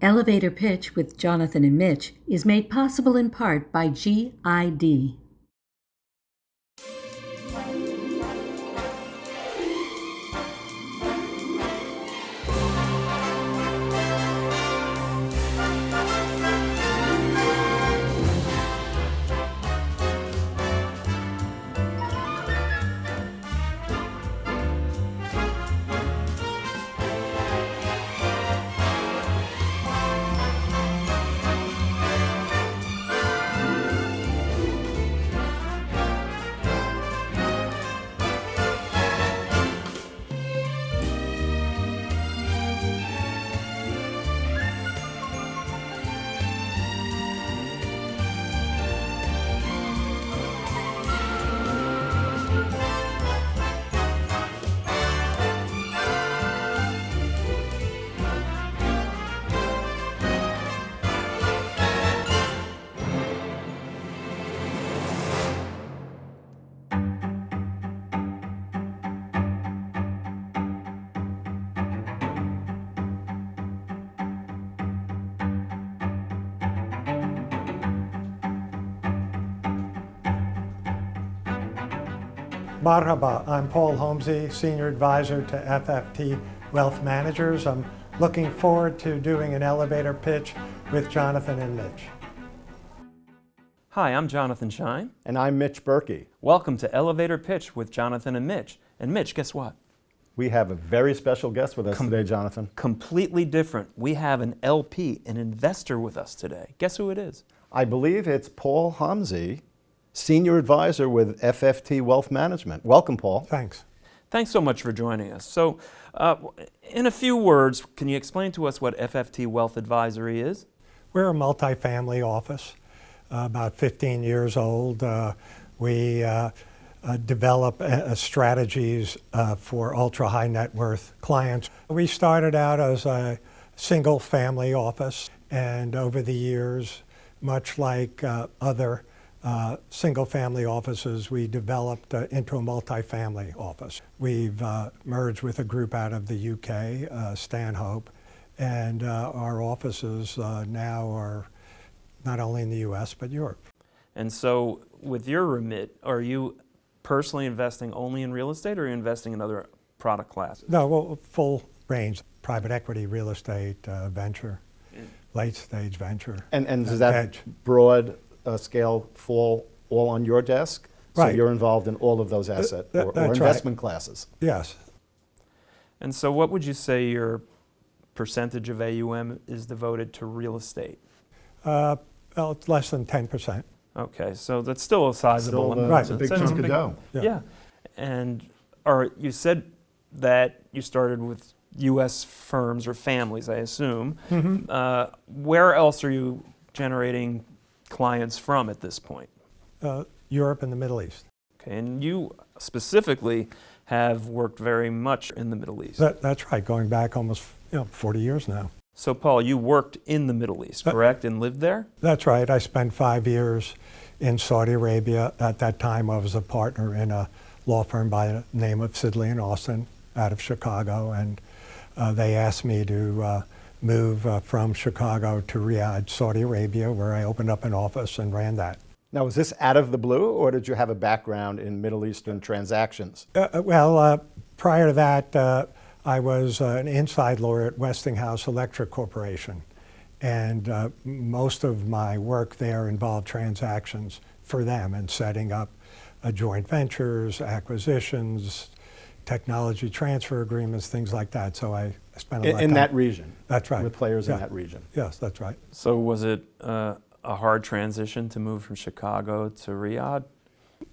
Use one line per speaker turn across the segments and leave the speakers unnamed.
Elevator Pitch with Jonathan and Mitch is made possible in part by GID.
Marhaba, I'm Paul Homsy, Senior Advisor to FFT Wealth Managers. I'm looking forward to doing an elevator pitch with Jonathan and Mitch.
Hi, I'm Jonathan Shine.
And I'm Mitch Berkey.
Welcome to Elevator Pitch with Jonathan and Mitch. And Mitch, guess what?
We have a very special guest with us today, Jonathan.
Completely different. We have an LP, an investor with us today. Guess who it is?
I believe it's Paul Homsy, Senior Advisor with FFT Wealth Management. Welcome, Paul.
Thanks.
Thanks so much for joining us. So, in a few words, can you explain to us what FFT Wealth Advisory is?
We're a multifamily office, about 15 years old. We develop strategies for ultra-high net worth clients. We started out as a single family office, and over the years, much like other single-family offices, we developed into a multifamily office. We've merged with a group out of the UK, Stanhope, and our offices now are not only in the US, but Europe.
And so, with your remit, are you personally investing only in real estate, or are you investing in other product classes?
No, well, full range, private equity, real estate, venture, late-stage venture.
And does that
hedge.
broad scale fall all on your desk?
Right.
So you're involved in all of those asset or investment classes?
Yes.
And so what would you say your percentage of AUM is devoted to real estate?
Well, it's less than 10%.
Okay, so that's still a sizable amount.
Right.
It's a big chunk of dough.
Yeah. And you said that you started with U.S. firms or families, I assume.
Mm-hmm.
Where else are you generating clients from at this point?
Europe and the Middle East.
Okay, and you specifically have worked very much in the Middle East.
That's right, going back almost 40 years now.
So, Paul, you worked in the Middle East, correct, and lived there?
That's right. I spent 5 years in Saudi Arabia. At that time, I was a partner in a law firm by the name of Sidley and Austin out of Chicago, and they asked me to move from Chicago to Riyadh, Saudi Arabia, where I opened up an office and ran that.
Now, was this out of the blue, or did you have a background in Middle Eastern transactions?
Prior to that, I was an inside lawyer at Westinghouse Electric Corporation, and most of my work there involved transactions for them and setting up joint ventures, acquisitions, technology transfer agreements, things like that. So I spent a lot of time.
In that region?
That's right.
With players in that region?
Yes, that's right.
So was it a hard transition to move from Chicago to Riyadh?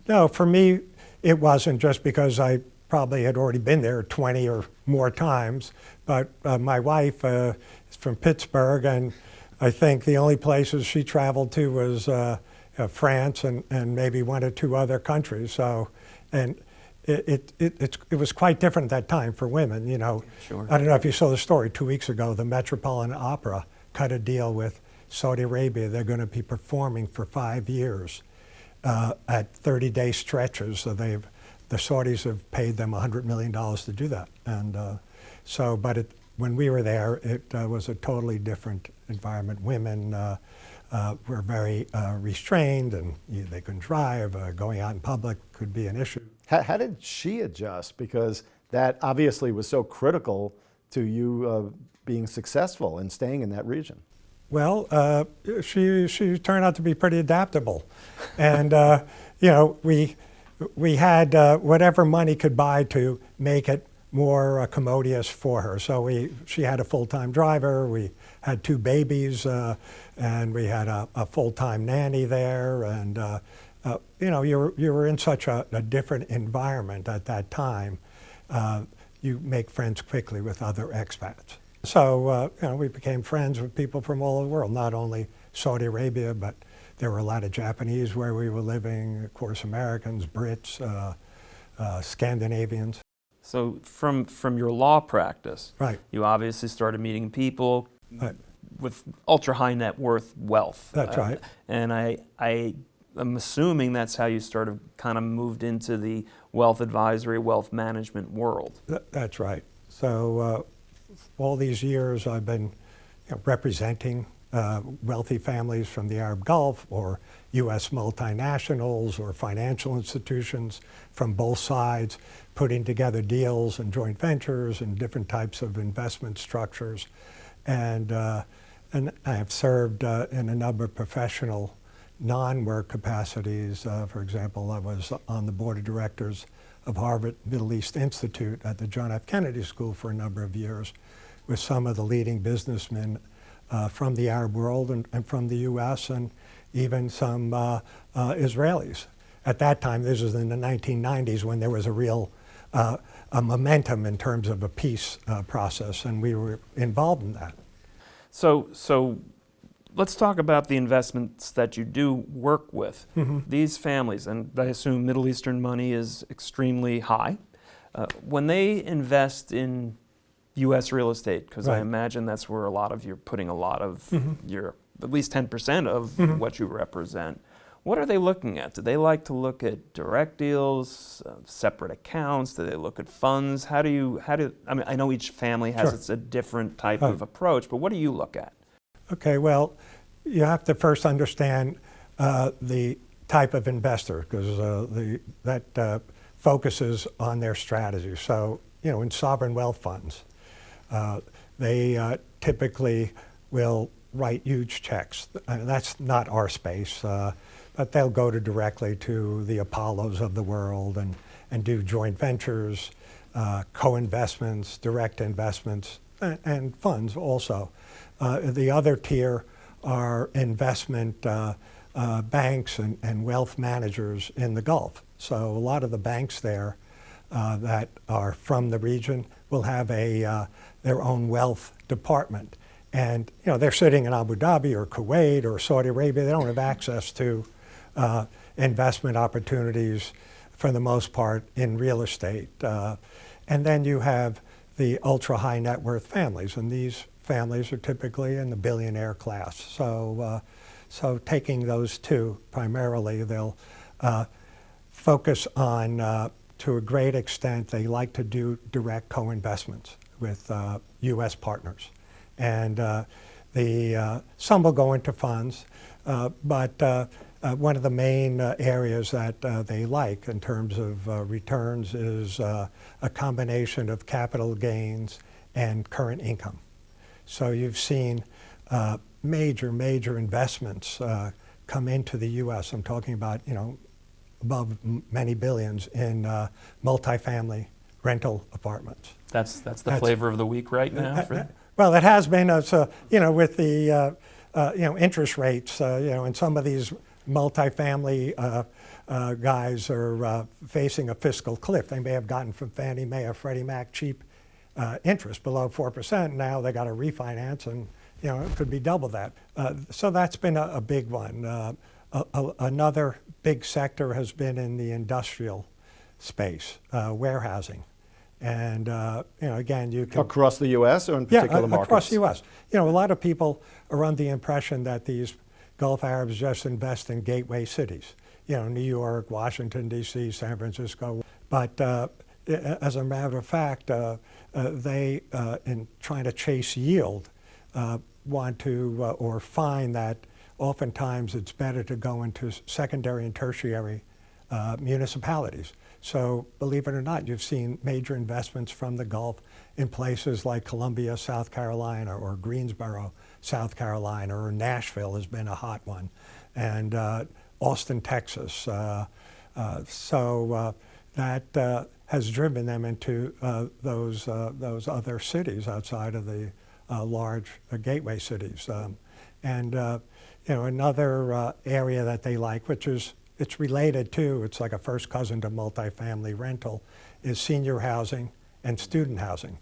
No, for me, it wasn't, just because I probably had already been there 20 or more times. But my wife is from Pittsburgh, and I think the only places she traveled to was France and maybe 1 or 2 other countries. So, and it was quite different at that time for women, you know.
Sure.
I don't know if you saw the story 2 weeks ago. The Metropolitan Opera cut a deal with Saudi Arabia. They're going to be performing for 5 years at 30-day stretches. So the Saudis have paid them $100 million to do that. And but when we were there, it was a totally different environment. Women were very restrained, and they couldn't drive. Going out in public could be an issue.
How did she adjust? Because that obviously was so critical to you being successful and staying in that region.
Well, she turned out to be pretty adaptable, and we had whatever money could buy to make it more commodious for her. So she had a full-time driver. We had 2 babies, and we had a full-time nanny there. And you were in such a different environment at that time. You make friends quickly with other expats. So we became friends with people from all over the world, not only Saudi Arabia, but there were a lot of Japanese where we were living, of course, Americans, Brits, Scandinavians.
So from your law practice,
Right.
you obviously started meeting people
Right.
with ultra high net worth wealth.
That's right.
And I'm assuming that's how you kind of moved into the wealth advisory, wealth management world.
That's right. So all these years I've been representing wealthy families from the Arab Gulf or U.S. multinationals or financial institutions from both sides, putting together deals and joint ventures and different types of investment structures. And I have served in a number of professional non-work capacities. For example, I was on the board of directors of Harvard Middle East Institute at the John F. Kennedy School for a number of years with some of the leading businessmen from the Arab world and from the U.S. and even some Israelis. At that time, this was in the 1990s when there was a real a momentum in terms of a peace process, and we were involved in that.
So let's talk about the investments that you do work with.
Mm-hmm.
These families, and I assume Middle Eastern money is extremely high. When they invest in U.S. real estate, because I
Right.
imagine that's where you're putting a lot of
Mm-hmm.
your, at least 10% of
Mm-hmm.
what you represent. What are they looking at? Do they like to look at direct deals, separate accounts? Do they look at funds? I mean, I know each family has
Sure.
a different type
Right.
of approach, but what do you look at?
Okay, well, you have to first understand the type of investor, because that focuses on their strategy. So, in sovereign wealth funds, they typically will write huge checks. That's not our space, but they'll go directly to the Apollos of the world and do joint ventures, co-investments, direct investments, and funds also. The other tier are investment banks and wealth managers in the Gulf. So a lot of the banks there that are from the region will have their own wealth department. And they're sitting in Abu Dhabi or Kuwait or Saudi Arabia. They don't have access to investment opportunities for the most part in real estate. And then you have the ultra high net worth families, and these families are typically in the billionaire class. So taking those two primarily, they'll focus on, to a great extent, they like to do direct co-investments with U.S. partners. And some will go into funds, but one of the main areas that they like in terms of returns is a combination of capital gains and current income. So you've seen major investments come into the U.S. I'm talking about, above many billions in multifamily rental apartments.
That's the flavor of the week right now?
Well, it has been, with the, interest rates, and some of these multifamily guys are facing a fiscal cliff. They may have gotten from Fannie Mae or Freddie Mac cheap interest below 4%. Now they got to refinance, and it could be double that. So that's been a big one. Another big sector has been in the industrial space, warehousing. And again, you can
Across the U.S. or in particular markets?
Across the U.S. A lot of people are under the impression that these Gulf Arabs just invest in gateway cities, New York, Washington, D.C., San Francisco. But as a matter of fact, they, in trying to chase yield, want to or find that oftentimes it's better to go into secondary and tertiary municipalities. So believe it or not, you've seen major investments from the Gulf in places like Columbia, South Carolina, or Greensboro, South Carolina, or Nashville has been a hot one, and Austin, Texas. So that has driven them into those other cities outside of the large gateway cities. Another area that they like, which is it's related to, it's like a first cousin to multifamily rental, is senior housing and student housing.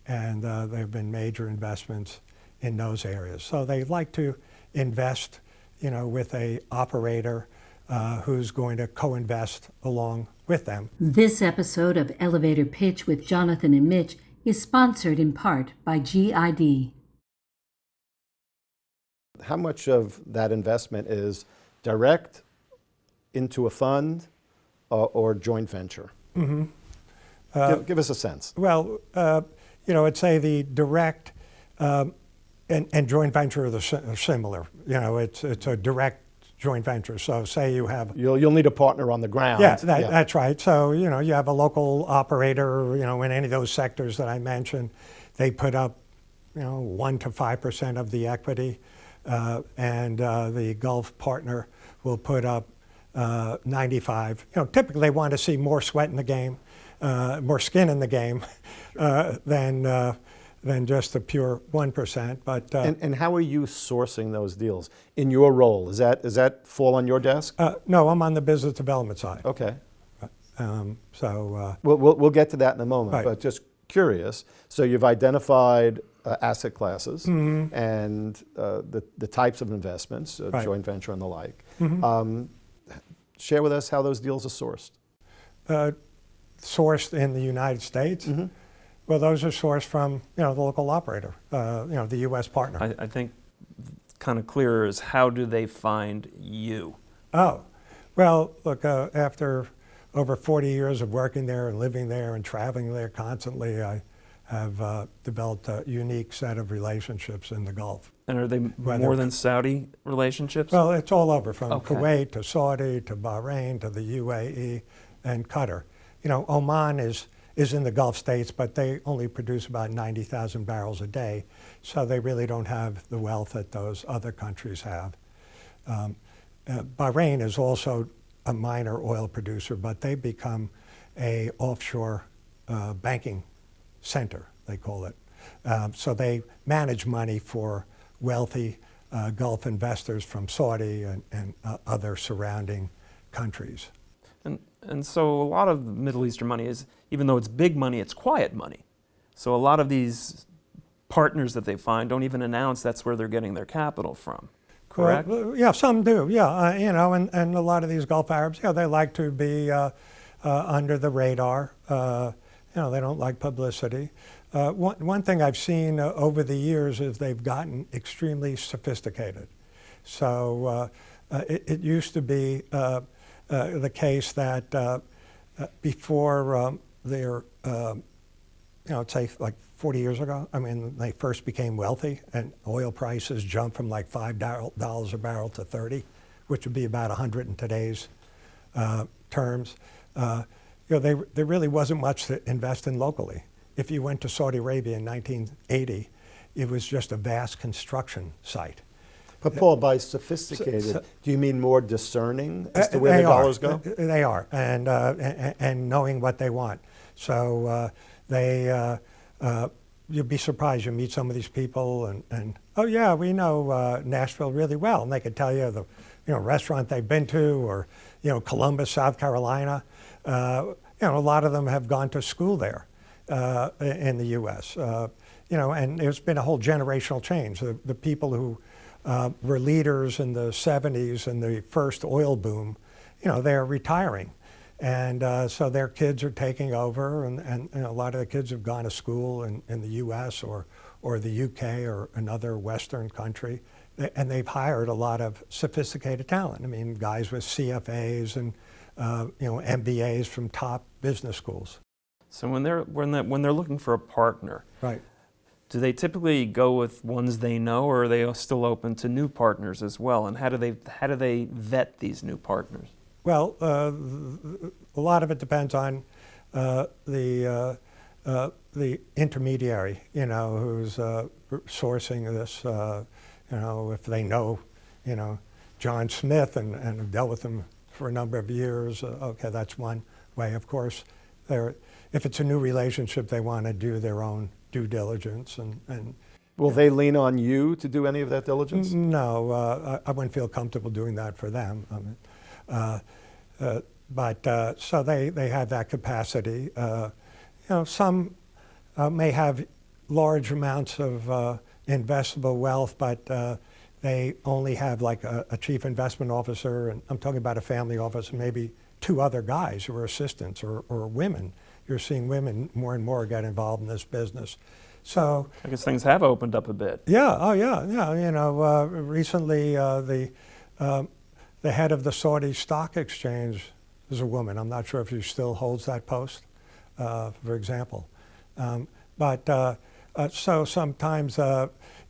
And there have been major investments in those areas. So they like to invest, with a operator who's going to co-invest along with them.
This episode of Elevator Pitch with Jonathan and Mitch is sponsored in part by GID.
How much of that investment is direct into a fund or joint venture? Mm-hmm. Give us a sense.
Well, I'd say the direct and joint venture are similar. It's a direct joint venture. So say you have...
You'll need a partner on the ground.
Yeah, that's right. So, you have a local operator, in any of those sectors that I mentioned. They put up, 1 to 5% of the equity, and the Gulf partner will put up 95. Typically they want to see more sweat in the game, more skin in the game than just a pure 1%. But
and how are you sourcing those deals in your role? Does that fall on your desk?
No, I'm on the business development side.
Okay.
We'll
get to that in a moment.
Right.
But just curious. So you've identified asset classes
mm-hmm.
and the types of investments,
right.
joint venture and the like.
Mm-hmm.
Share with us how those deals are sourced.
Sourced in the United States.
Mm-hmm.
Well, those are sourced from the local operator, the U.S. partner.
I think kind of clearer is how do they find you?
Oh, well, look, after over 40 years of working there and living there and traveling there constantly, I have developed a unique set of relationships in the Gulf.
And are they more than Saudi relationships?
Well, it's all over, from
Okay.
Kuwait to Saudi to Bahrain to the UAE and Qatar. Oman is in the Gulf states, but they only produce about 90,000 barrels a day, so they really don't have the wealth that those other countries have. Bahrain is also a minor oil producer, but they become a offshore banking center, they call it. So they manage money for wealthy Gulf investors from Saudi and other surrounding countries.
And so a lot of the Middle Eastern money is, even though it's big money, it's quiet money. So a lot of these partners that they find don't even announce that's where they're getting their capital from, correct?
Well, yeah, some do, yeah. And a lot of these Gulf Arabs, they like to be under the radar. They don't like publicity. One thing I've seen over the years is they've gotten extremely sophisticated. So it used to be the case that before their, say like 40 years ago, they first became wealthy and oil prices jumped from like $5 a barrel to 30, which would be about 100 in today's terms. There really wasn't much to invest in locally. If you went to Saudi Arabia in 1980, it was just a vast construction site.
But Paul, by sophisticated, do you mean more discerning as to where the dollars go?
They are, and knowing what they want. So you'd be surprised. You meet some of these people, and oh yeah, we know Nashville really well, and they could tell you the restaurant they've been to, or Columbus, South Carolina. A lot of them have gone to school there in the U.S. And there's been a whole generational change. The people who were leaders in the 70s and the first oil boom, they're retiring. And so their kids are taking over, and a lot of the kids have gone to school in the U.S. or the U.K. or another Western country, and they've hired a lot of sophisticated talent. Guys with CFAs and MBAs from top business schools.
So when they're looking for a partner,
Right.
do they typically go with ones they know, or are they still open to new partners as well? And how do they vet these new partners?
Well, a lot of it depends on the intermediary, who's sourcing this. If they know, John Smith and have dealt with him for a number of years, okay, that's one way. Of course, if it's a new relationship, they want to do their own due diligence and
Will they lean on you to do any of that diligence?
No, I wouldn't feel comfortable doing that for them. But so they have that capacity. Some may have large amounts of investable wealth, but they only have like a chief investment officer, and I'm talking about a family office, and maybe two other guys who are assistants or women. You're seeing women more and more get involved in this business. So
I guess things have opened up a bit.
yeah, oh yeah. Recently the head of the Saudi stock exchange is a woman. I'm not sure if she still holds that post, for example. So sometimes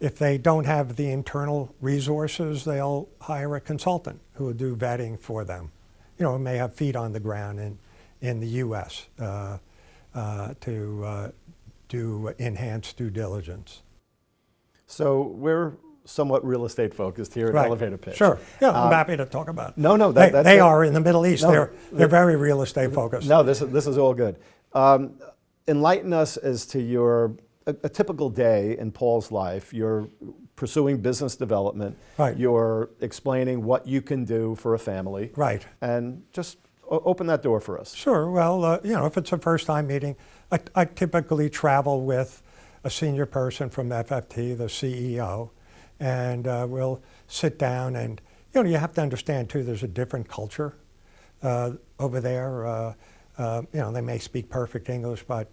if they don't have the internal resources, they'll hire a consultant who will do vetting for them. May have feet on the ground in the U.S. To do enhanced due diligence.
So we're somewhat real estate focused here at
Right.
Elevator Pitch.
Sure. Yeah, I'm happy to talk about it.
No,
They
that's
are in the Middle East.
No,
They're very real estate focused.
No, this is all good. Enlighten us as to a typical day in Paul's life. You're pursuing business development.
Right.
You're explaining what you can do for a family.
Right.
And just open that door for us.
Sure. Well, if it's a first-time meeting, I typically travel with a senior person from FFT, the CEO, and we'll sit down and, you have to understand too, there's a different culture over there. They may speak perfect English, but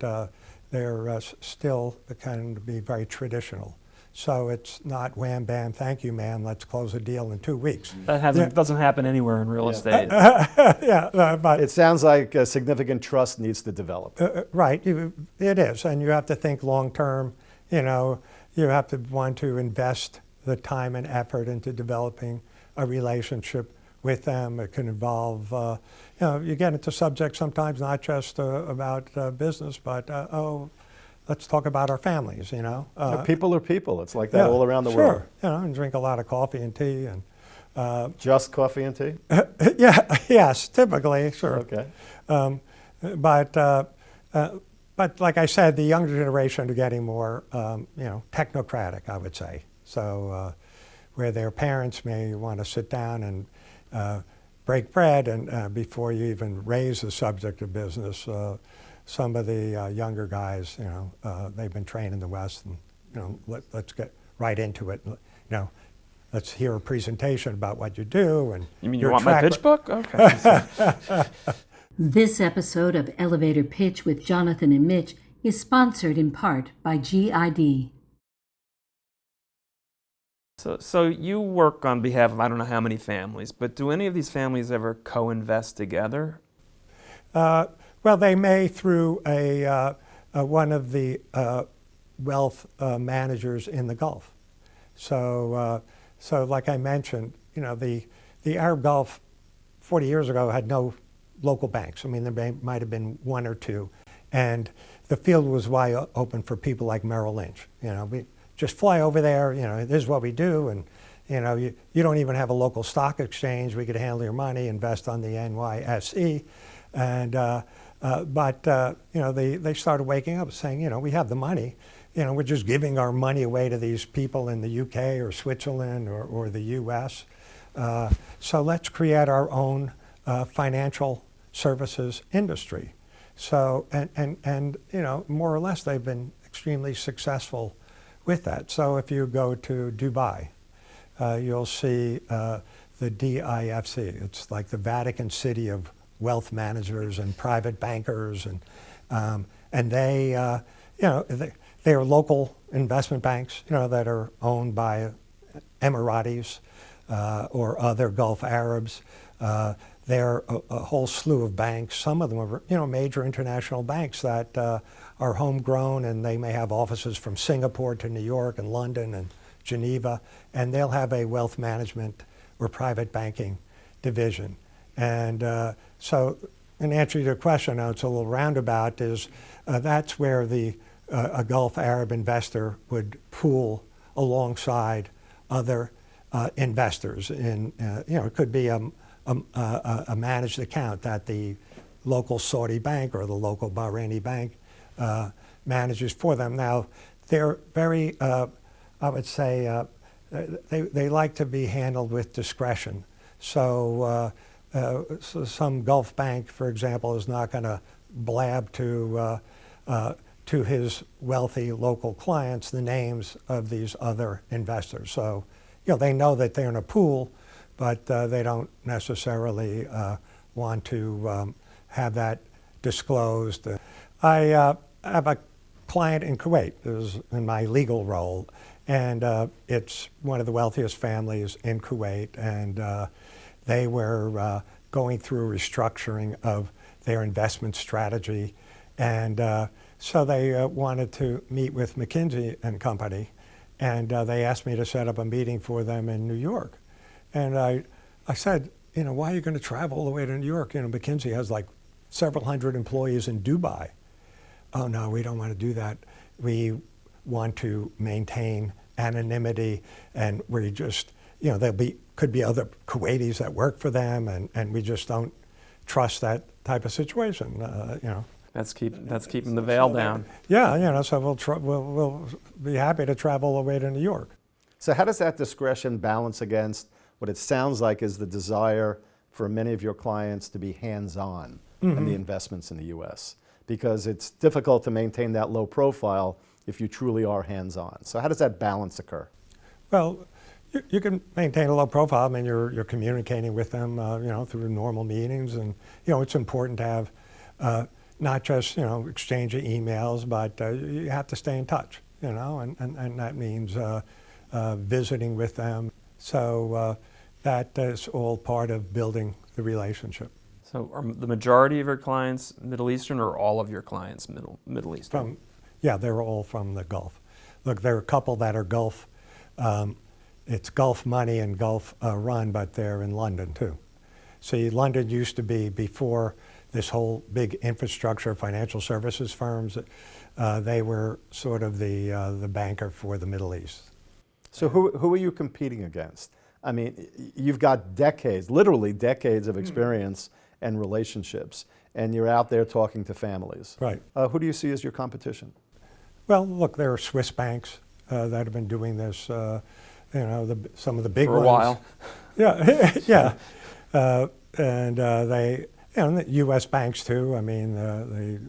they're still kind of be very traditional. So it's not wham, bam, thank you, ma'am, let's close a deal in 2 weeks.
That doesn't happen anywhere in real estate.
But
It sounds like a significant trust needs to develop.
right, it is, and you have to think long term. You have to want to invest the time and effort into developing a relationship with them. It can involve, you get into subjects sometimes not just about business, but let's talk about our families.
People are people. It's like that all around the world.
Sure, and drink a lot of coffee and tea and.
Just coffee and tea?
Yes, typically, sure.
Okay.
But like I said, the younger generation are getting more, technocratic, I would say. So where their parents may want to sit down and break bread, and before you even raise the subject of business, some of the younger guys, they've been trained in the West, and let's get right into it. Let's hear a presentation about what you do. And
You mean you want my pitch book? Okay.
This episode of Elevator Pitch with Jonathan and Mitch is sponsored in part by GID.
So you work on behalf of I don't know how many families, but do any of these families ever co-invest together?
Well, they may through one of the wealth managers in the Gulf. So like I mentioned, the Arab Gulf 40 years ago had no local banks. I mean, there might have been one or two. And the field was wide open for people like Merrill Lynch. We just fly over there, this is what we do. And, you don't even have a local stock exchange. We could handle your money, invest on the NYSE. And, they started waking up saying, we have the money. We're just giving our money away to these people in the UK or Switzerland or the US. So let's create our own financial services industry. So, and more or less they've been extremely successful with that. So if you go to Dubai, you'll see the DIFC. It's like the Vatican City of wealth managers and private bankers, and they, they are local investment banks, that are owned by Emiratis or other Gulf Arabs. there are a whole slew of banks. Some of them are, major international banks that are homegrown, and they may have offices from Singapore to New York and London and Geneva, and they'll have a wealth management or private banking division. And so, in answer to your question, now it's a little roundabout, is that's where a Gulf Arab investor would pool alongside other investors. It could be a managed account that the local Saudi bank or the local Bahraini bank manages for them. Now, they're very, I would say, they like to be handled with discretion. So some Gulf bank, for example, is not going to blab to his wealthy local clients the names of these other investors. So, they know that they're in a pool, but they don't necessarily want to have that disclosed. I have a client in Kuwait. This is in my legal role, and it's one of the wealthiest families in Kuwait, and they were going through a restructuring of their investment strategy, and so they wanted to meet with McKinsey and Company, and they asked me to set up a meeting for them in New York. And I said, why are you going to travel all the way to New York? McKinsey has like several hundred employees in Dubai. Oh no, we don't want to do that. We want to maintain anonymity, and we just, could be other Kuwaitis that work for them, and we just don't trust that type of situation.
That's keeping the veil down.
Yeah, so we'll be happy to travel all the way to New York.
So how does that discretion balance against what it sounds like is the desire for many of your clients to be hands-on in the investments in the U.S.? Because it's difficult to maintain that low profile if you truly are hands-on. So how does that balance occur?
Well, you can maintain a low profile. I mean, you're communicating with them, through normal meetings, and it's important to have not just exchange of emails, but you have to stay in touch, and that means visiting with them. So that is all part of building the relationship.
So are the majority of your clients Middle Eastern, or all of your clients Middle Eastern?
They're all from the Gulf. Look, there are a couple that are Gulf. It's Gulf money and Gulf run, but they're in London too. See, London used to be, before this whole big infrastructure financial services firms, they were sort of the banker for the Middle East.
So who are you competing against? I mean, you've got decades, literally decades of experience and relationships, and you're out there talking to families.
Right.
Who do you see as your competition?
Well, look, there are Swiss banks that have been doing this, some of the big
ones. For a
while. Yeah, yeah. And they, the U.S. banks too. I mean, the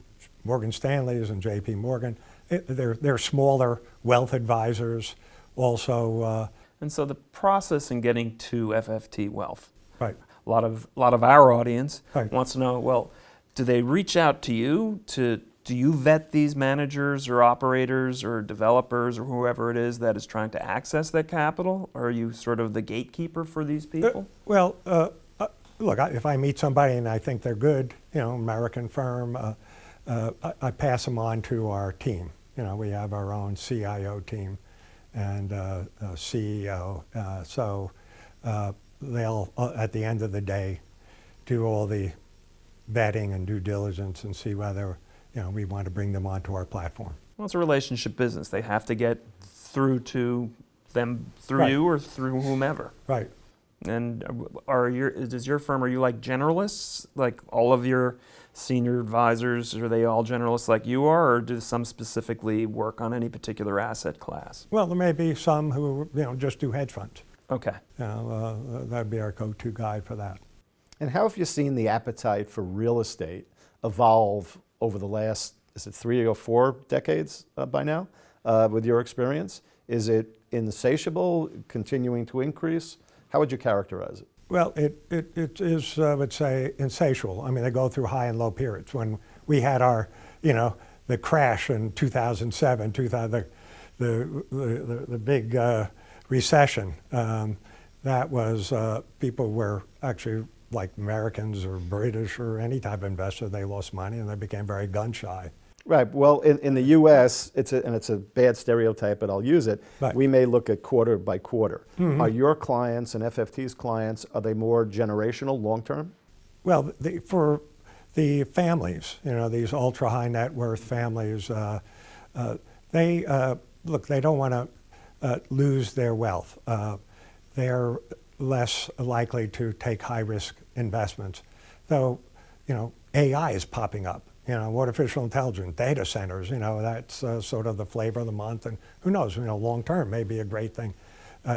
Morgan Stanleys and J.P. Morgan. They're smaller wealth advisors also.
And so the process in getting to FFT Wealth.
Right.
A lot of our audience
Right.
wants to know, well, do they reach out to you do you vet these managers or operators or developers or whoever it is that is trying to access that capital? Or are you sort of the gatekeeper for these people?
Look, if I meet somebody and I think they're good, American firm, I pass them on to our team. We have our own CIO team and CEO. So they'll, at the end of the day, do all the vetting and due diligence and see whether we want to bring them onto our platform.
Well, it's a relationship business. They have to get through to them through
Right.
you or through whomever.
Right.
And are you like generalists? Like all of your senior advisors, are they all generalists like you are, or do some specifically work on any particular asset class?
Well, there may be some who just do hedge funds.
Okay.
That'd be our go-to guide for that.
And how have you seen the appetite for real estate evolve over the last, is it 3 or 4 decades by now, with your experience? Is it insatiable, continuing to increase? How would you characterize it?
Well, it is, I would say, insatiable. I mean, they go through high and low periods. When we had our, the crash in 2007, the big recession, that was, people were actually like Americans or British or any type of investor, they lost money and they became very gun shy.
Right. Well, in the U.S., it's a bad stereotype, but I'll use it.
Right.
We may look at quarter by quarter. Are your clients and FFT's clients, are they more generational, long term?
Well, for the families, these ultra high net worth families, they don't want to lose their wealth. They're less likely to take high risk investments. Though, AI is popping up. Artificial intelligence, data centers, that's sort of the flavor of the month. And who knows, long term may be a great thing.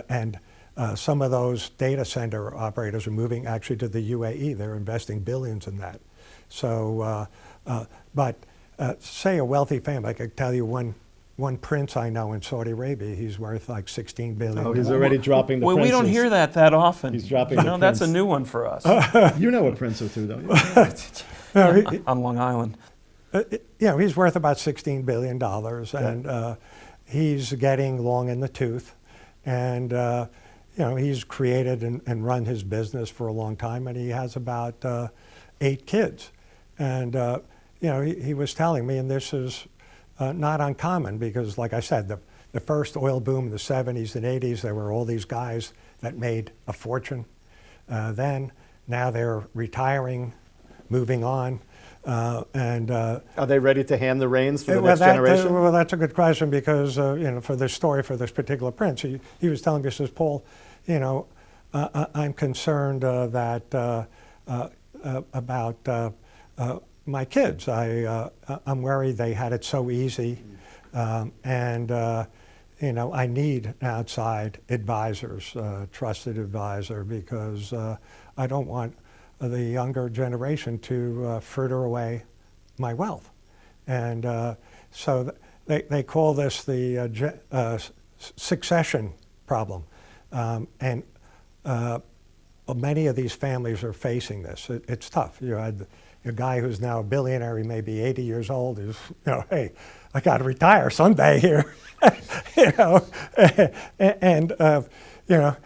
And some of those data center operators are moving actually to the UAE. They're investing billions in that. So, but say a wealthy family, I could tell you one prince I know in Saudi Arabia, he's worth like $16 billion.
Oh, he's already dropping the
Well, we don't
princes.
hear that often.
He's dropping the
That's a
prince.
new one for us.
You know a prince or two, don't you?
On Long Island.
He's worth about $16 billion, and he's getting long in the tooth. And, he's created and run his business for a long time, and he has about 8 kids. And, he was telling me, and this is not uncommon because, like I said, the first oil boom in the 70s and 80s, there were all these guys that made a fortune. Now they're retiring, moving on. Are
they ready to hand the reins for the next generation?
Well, that's a good question because, for this story, for this particular prince, he was telling me, he says, Paul, I'm concerned about my kids. I'm worried they had it so easy, and I need outside advisors, trusted advisor, because I don't want the younger generation to fritter away my wealth. And so they call this the succession problem. And many of these families are facing this. It's tough. You had a guy who's now a billionaire, he may be 80 years old, who's, hey, I got to retire someday here, and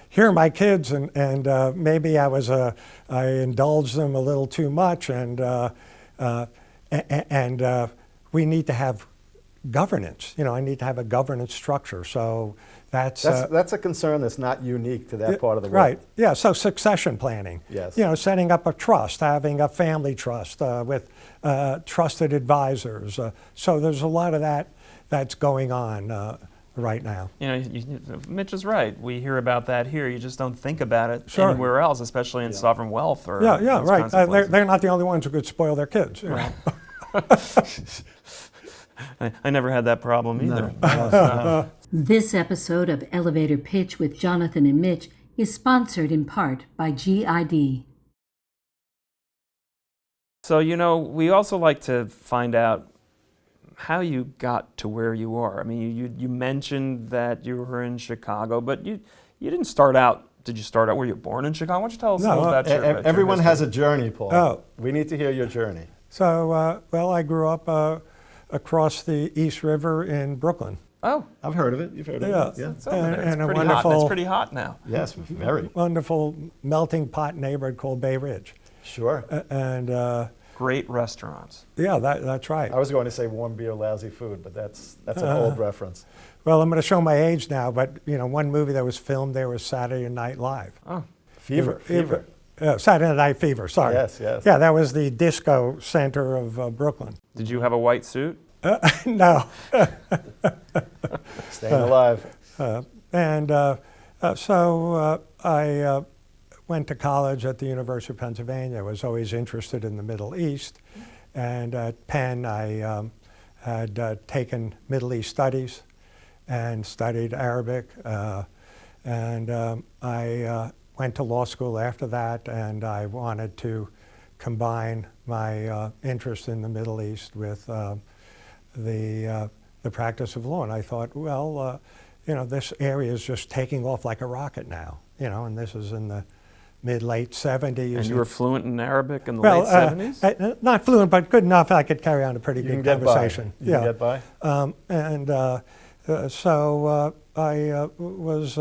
here are my kids, and maybe I indulged them a little too much, and we need to have governance. I need to have a governance structure. So that's
a concern that's not unique to that part of the world.
Right. Yeah. So succession planning.
Yes.
Setting up a trust, having a family trust with trusted advisors. So there's a lot of that's going on right now.
Mitch is right. We hear about that here. You just don't think about it
Sure.
anywhere else, especially in sovereign wealth or
Yeah.
those
Right.
kinds of places.
They're not the only ones who could spoil their kids.
I never had that problem either.
This episode of Elevator Pitch with Jonathan and Mitch is sponsored in part by GID.
So, we also like to find out how you got to where you are. I mean, you mentioned that you were in Chicago, but you didn't start out. Did you start out? Were you born in Chicago? Why don't you tell us a little about your
Everyone
history?
has a journey, Paul.
Oh.
We need to hear your journey.
So, I grew up across the East River in Brooklyn.
Oh,
I've heard of it. You've heard of
Yeah.
it. Yeah.
it's over there. It's
And a
pretty hot.
wonderful-
It's pretty hot now.
Yes, very.
Wonderful melting pot neighborhood called Bay Ridge.
Sure.
And
Great restaurants.
yeah, that's right.
I was going to say warm beer, lousy food, but that's an old reference.
Well, I'm going to show my age now, but one movie that was filmed there was Saturday Night Live.
Oh,
Fever.
Saturday Night Fever, sorry.
Yes, yes.
Yeah, that was the disco center of Brooklyn.
did you have a white suit?
No.
Staying alive.
So I went to college at the University of Pennsylvania. I was always interested in the Middle East. And at Penn, I had taken Middle East studies and studied Arabic. I went to law school after that, and I wanted to combine my interest in the Middle East with the practice of law. And I thought, well, this area is just taking off like a rocket now, and this is in the mid-late 70s.
And you were fluent in Arabic in the late 70s?
Not fluent, but good enough I could carry on a pretty good conversation.
You can get by?
So I was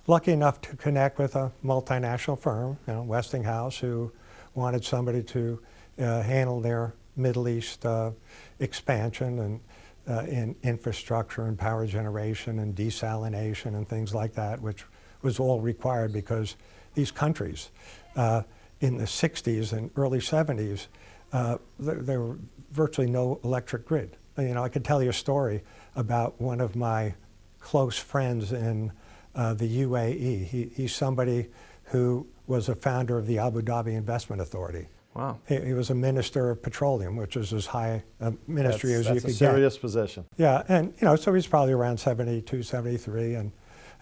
lucky enough to connect with a multinational firm, Westinghouse, who wanted somebody to handle their Middle East expansion and in infrastructure and power generation and desalination and things like that, which was all required because these countries in the 60s and early 70s, there were virtually no electric grid. I could tell you a story about one of my close friends in the UAE. He's somebody who was a founder of the Abu Dhabi Investment Authority.
Wow.
He was a minister of petroleum, which is as high a ministry as you could get.
That's a serious position.
Yeah, and so he's probably around 72, 73,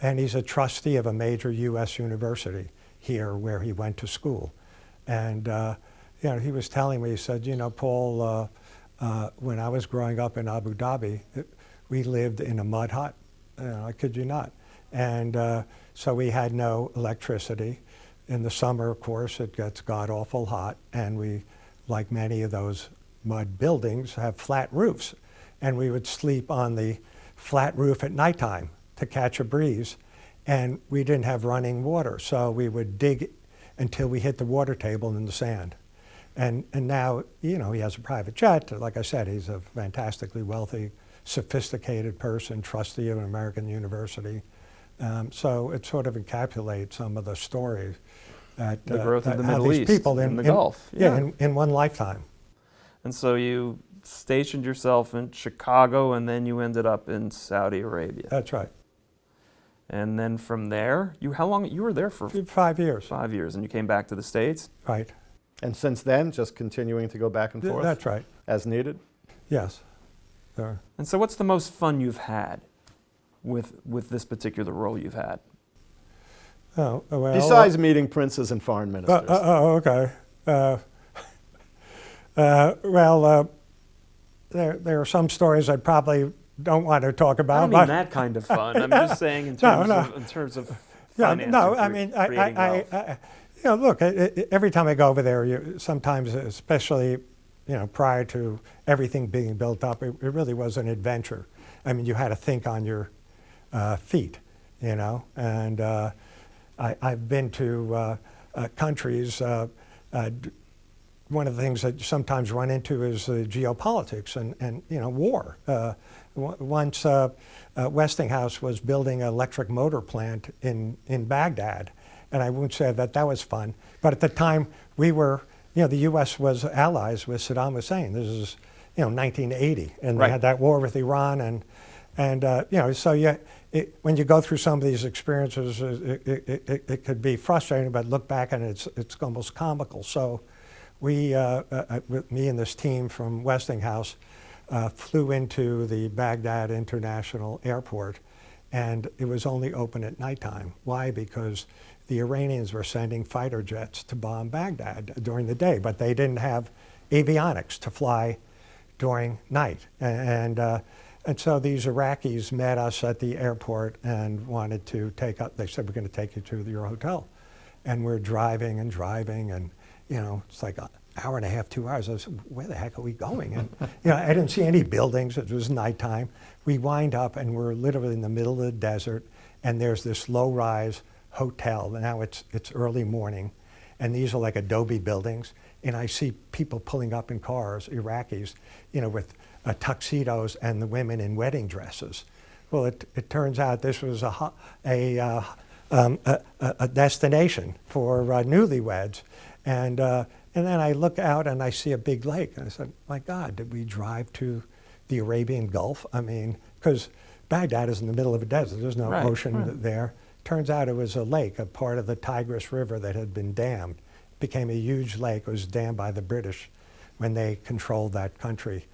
and he's a trustee of a major U.S. university here where he went to school. And he was telling me, he said, Paul, when I was growing up in Abu Dhabi, we lived in a mud hut. I kid you not. And so we had no electricity. In the summer, of course, it gets god-awful hot, and we, like many of those mud buildings, have flat roofs. And we would sleep on the flat roof at nighttime to catch a breeze, and we didn't have running water, so we would dig until we hit the water table in the sand. And now, he has a private jet. Like I said, he's a fantastically wealthy, sophisticated person, trustee of an American university. So it sort of encapsulates some of the stories that
the growth of the
how
Middle
these
East
people
and the Gulf.
Yeah, in one lifetime.
And so you stationed yourself in Chicago, and then you ended up in Saudi Arabia.
That's right.
And then from there, how long you were there for?
5 years.
5 years, and you came back to the States?
Right.
And since then, just continuing to go back and forth?
That's right.
As needed?
Yes.
And so what's the most fun you've had with this particular role you've had?
Oh, well.
Besides meeting princes and foreign ministers.
Okay. There are some stories I probably don't want to talk about.
I don't mean that kind of fun. I'm just saying in terms of finance.
No, I mean, look, every time I go over there, sometimes, especially, prior to everything being built up, it really was an adventure. I mean, you had to think on your feet, and I've been to countries. One of the things that you sometimes run into is geopolitics and war. Once Westinghouse was building an electric motor plant in Baghdad, and I won't say that was fun, but at the time we were, the U.S. was allies with Saddam Hussein. This is, 1980, and
Right.
they had that war with Iran, and so when you go through some of these experiences, it could be frustrating, but look back and it's almost comical. So we, with me and this team from Westinghouse, flew into the Baghdad International Airport, and it was only open at nighttime. Why? Because the Iranians were sending fighter jets to bomb Baghdad during the day, but they didn't have avionics to fly during night. And so these Iraqis met us at the airport and wanted to they said, we're going to take you to your hotel. And we're driving, and it's like an hour and a half, 2 hours. I said, where the heck are we going? And I didn't see any buildings. It was nighttime. We wind up, and we're literally in the middle of the desert, and there's this low-rise hotel. Now it's early morning, and these are like adobe buildings, and I see people pulling up in cars, Iraqis, with tuxedos and the women in wedding dresses. Well, it turns out this was a destination for newlyweds, and then I look out and I see a big lake, and I said, my God, did we drive to the Arabian Gulf? I mean, because Baghdad is in the middle of a desert. There's no ocean there. Turns out it was a lake, a part of the Tigris River that had been dammed. It became a huge lake. It was dammed by the British when they controlled that country.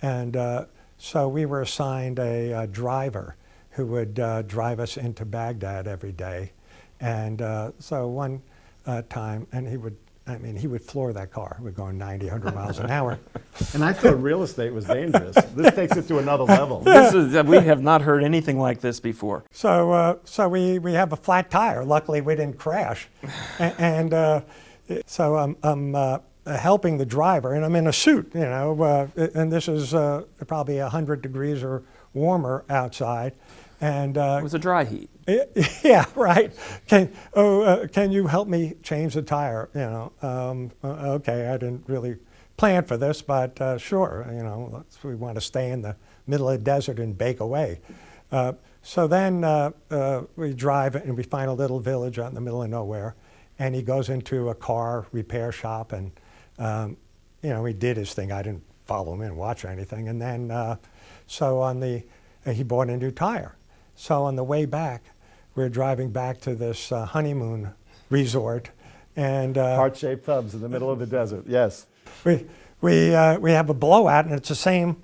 And so we were assigned a driver who would drive us into Baghdad every day. And so one time, and he would floor that car. We're going 90, 100 miles an hour.
And I thought real estate was dangerous. This takes it to another level.
We have not heard anything like this before.
So we have a flat tire. Luckily, we didn't crash. So I'm helping the driver, and I'm in a suit, and this is probably 100 degrees or warmer outside. And
It was a dry heat.
yeah, right. Can you help me change the tire? Okay, I didn't really plan for this, but sure. We want to stay in the middle of the desert and bake away. So then we drive and we find a little village out in the middle of nowhere, and he goes into a car repair shop, and he did his thing. I didn't follow him in and watch or anything. And then he bought a new tire. So on the way back, we're driving back to this honeymoon resort, and
Heart-shaped tubs in the middle of the desert. Yes.
we have a blowout, and it's the same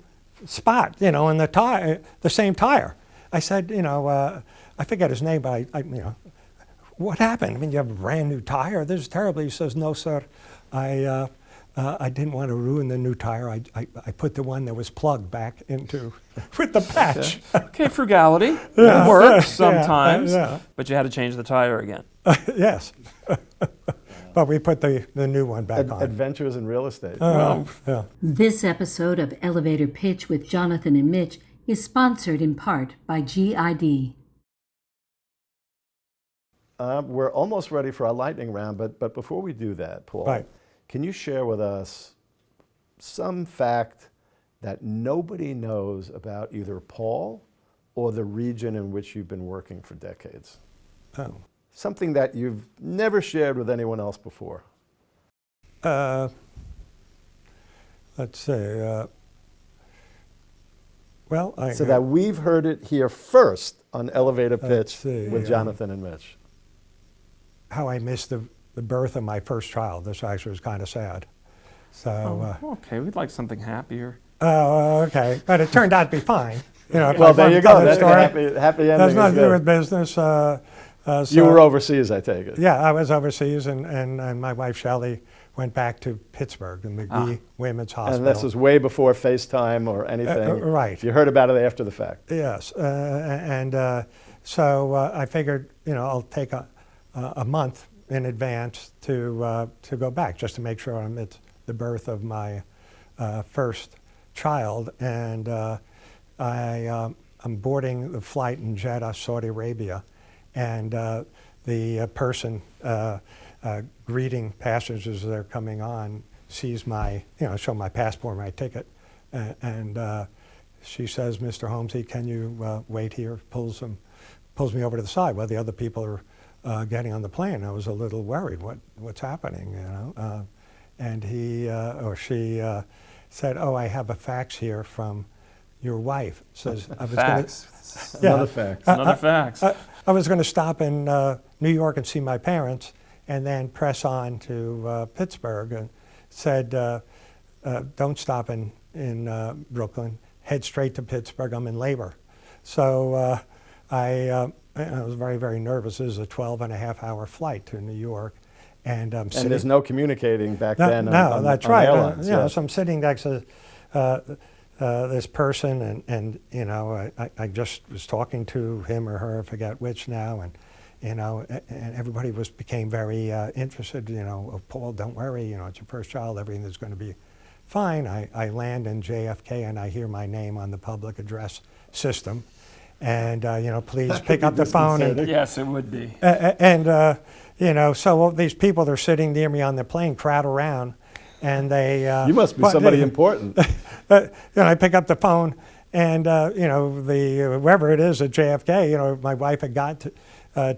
spot, in the same tire. I said, I forget his name, but I what happened? I mean, you have a brand new tire. This is terrible. He says, no, sir. I didn't want to ruin the new tire. I put the one that was plugged back into with the patch.
Okay, frugality.
Yeah.
It works sometimes,
yeah.
but you had to change the tire again.
Yes. But we put the new one back on.
Adventures in real estate.
Yeah.
This episode of Elevator Pitch with Jonathan and Mitch is sponsored in part by GID.
We're almost ready for our lightning round, but before we do that, Paul,
Right.
Can you share with us some fact that nobody knows about either Paul or the region in which you've been working for decades?
Oh.
Something that you've never shared with anyone else before.
Let's see.
So that we've heard it here first on Elevator Pitch
see,
with Jonathan and Mitch.
How I missed the birth of my first child. This actually was kind of sad. So.
Okay, we'd like something happier.
Okay, but it turned out to be fine.
Well, there you go. That's the happy ending.
That's nothing to do with business.
You were overseas, I take it.
Yeah, I was overseas, and my wife Shelley went back to Pittsburgh, the McGee Women's Hospital.
And this was way before FaceTime or anything.
Right.
You heard about it after the fact.
Yes, so I figured, I'll take a month in advance to go back, just to make sure I'm at the birth of my first child. And I'm boarding the flight in Jeddah, Saudi Arabia, and the person greeting passengers as they're coming on sees my, show my passport, my ticket, and she says, "Mr. Homsy, can you wait here?" Pulls me over to the side while the other people are getting on the plane. I was a little worried. What's happening? And he or she said, "Oh, I have a fax here from your wife." Says I was
Fax.
Another fact.
Another fax.
I was going to stop in New York and see my parents, and then press on to Pittsburgh, and said, "Don't stop in Brooklyn. Head straight to Pittsburgh. I'm in labor." So I was very, very nervous. This is a 12-and-a-half-hour flight to New York. And
there's no communicating back then on
that's
on
right.
airlines.
So I'm sitting next to this person, and I just was talking to him or her, I forget which now, and everybody became very interested. "Oh, Paul, don't worry. It's your first child. Everything is going to be fine." I land in JFK, and I hear my name on the public address system. And, please pick up the phone. And,
Yes, it would be.
So all these people that are sitting near me on the plane crowd around, and they...
You must be somebody important.
I pick up the phone, and, whoever it is at JFK, my wife had got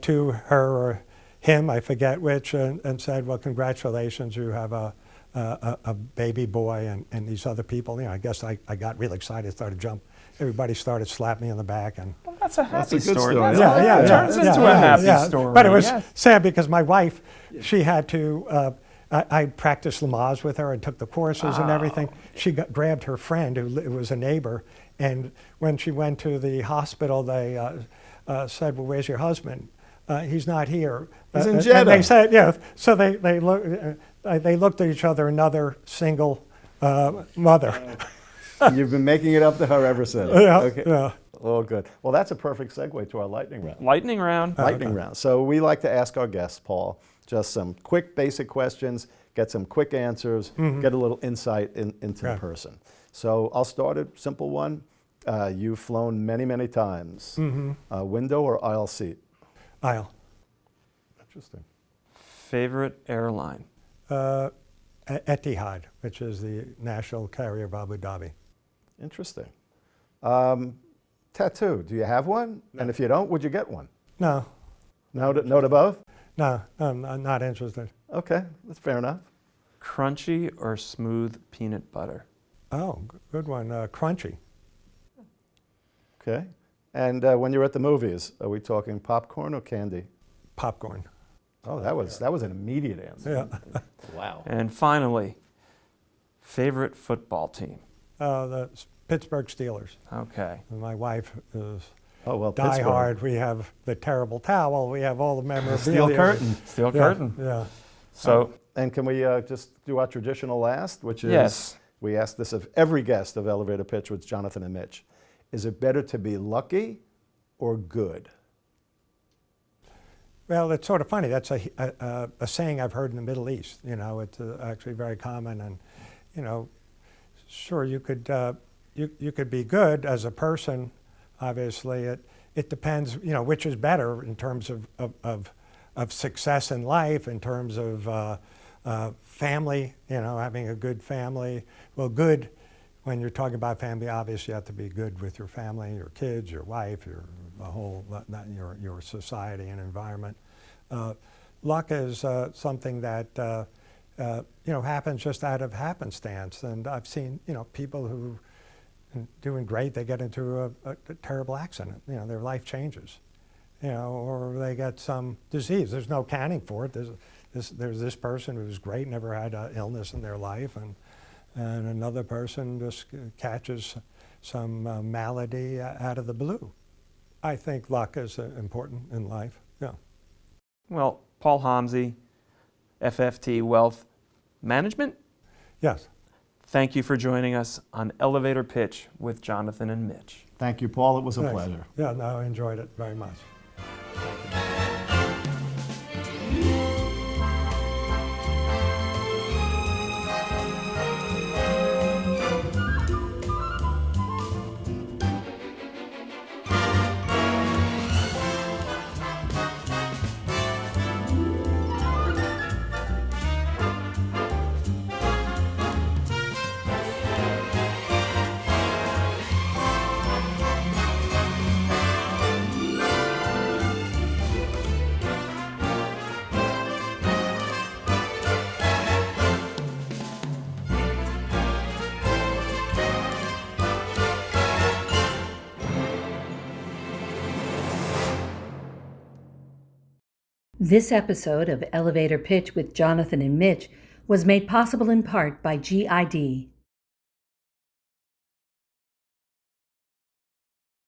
to her or him, I forget which, and said, "Well, congratulations, you have a baby boy," and these other people. I guess I got really excited, started jumping. Everybody started slapping me on the back, and
Well, that's a happy
a good
story.
story.
It turns into a happy story.
But it was
Yes.
sad because my wife, she had to. I practiced Lamaze with her and took the courses and everything. She grabbed her friend who was a neighbor, and when she went to the hospital, they said, "Well, where's your husband?" "He's not here."
He's in Jeddah.
And they said, "Yeah." So they looked at each other. Another single mother.
You've been making it up to her ever since.
Yeah,
Okay.
yeah.
Oh, good. Well, that's a perfect segue to our lightning round.
Lightning round.
Lightning round. So we like to ask our guests, Paul, just some quick, basic questions, get some quick answers, get a little insight into the person. So I'll start a simple one. You've flown many, many times. Window or aisle seat?
Aisle.
Interesting.
Favorite airline?
Etihad, which is the national carrier of Abu Dhabi.
Interesting. Tattoo, do you have one? No. And if you don't, would you get one?
No.
No to both?
No, I'm not interested.
Okay, that's fair enough.
Crunchy or smooth peanut butter?
Oh, good one. Crunchy.
Okay. And when you're at the movies, are we talking popcorn or candy?
Popcorn.
Oh, that was an immediate answer.
Yeah.
Wow.
And finally, favorite football team?
The Pittsburgh Steelers.
Okay.
And my wife is
Pittsburgh.
diehard. We have the terrible towel. We have all the memorabilia.
Steel curtain.
Steel curtain.
Yeah.
So,
and can we just do our traditional last, which is,
yes.
We ask this of every guest of Elevator Pitch with Jonathan and Mitch. Is it better to be lucky or good?
Well, it's sort of funny. That's a saying I've heard in the Middle East. You know, it's actually very common. And, you know, sure, you could be good as a person. Obviously, it depends. You know, which is better in terms of success in life, in terms of family. You know, having a good family. Well, good. When you're talking about family, obviously you have to be good with your family, your kids, your wife, your society and environment. Luck is something that happens just out of happenstance. And I've seen people who are doing great, they get into a terrible accident. You know, their life changes. You know, or they get some disease. There's no accounting for it. There's this person who's great, never had an illness in their life, and another person just catches some malady out of the blue. I think luck is important in life, yeah.
Well, Paul Homsy, FFT Wealth Management.
Yes.
Thank you for joining us on Elevator Pitch with Jonathan and Mitch.
Thank you, Paul. It was a
Thanks.
pleasure.
Yeah, no, I enjoyed it very much.
This episode of Elevator Pitch with Jonathan and Mitch was made possible in part by GID.